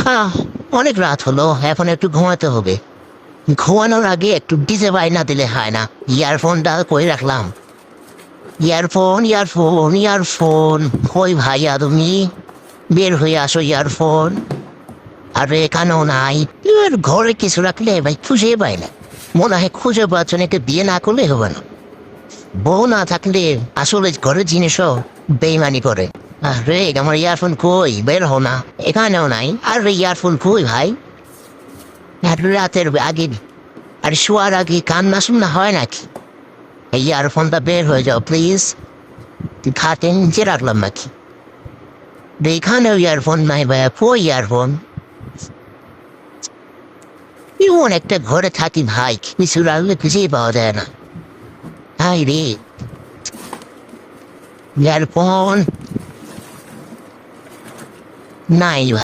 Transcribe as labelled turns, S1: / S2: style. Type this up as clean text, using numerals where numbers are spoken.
S1: আহ অনেক রাত হলো, এখন একটু ঘুমাতে হবে। ঘুমানোর আগে একটু ডিজে বাই না দিলে হয় না। ইয়ারফোনটা কই রাখলাম? ইয়ারফোন ইয়ারফোন ইয়ারফোন কই ভাইয়া তুমি? বের হয়ে আসো ইয়ারফোন। আরে এখানেও নাই। এবার ঘরে কিছু রাখলে ভাই খুঁজে পাই না। মনে হয় খুঁজে পাওয়ার জন্য একটা বিয়ে না করলে হবে না। বউ না থাকলে আসলে ঘরের জিনিসও বেইমানি করে। আরে আমার ইয়ারফোন কই? বের হো না। এখানেও নাই। আরে ইয়ারফোন কই ভাই? আর রাতের আগে আর শোয়ার আগে কান্না শুননা হয় নাকি? এই ইয়ারফোনটা বের হয়ে যাও প্লিজ। তুই খাটে নিচে রাখলাম নাকি? এখানেও ইয়ারফোন নাই ভাইয়া, কই ইয়ারফোন? এমন একটা ঘরে থাকি ভাই, কিছু রাখলে কিছুই পাওয়া যায় না। হাই রে, ইয়ারফোন নাই ভাই।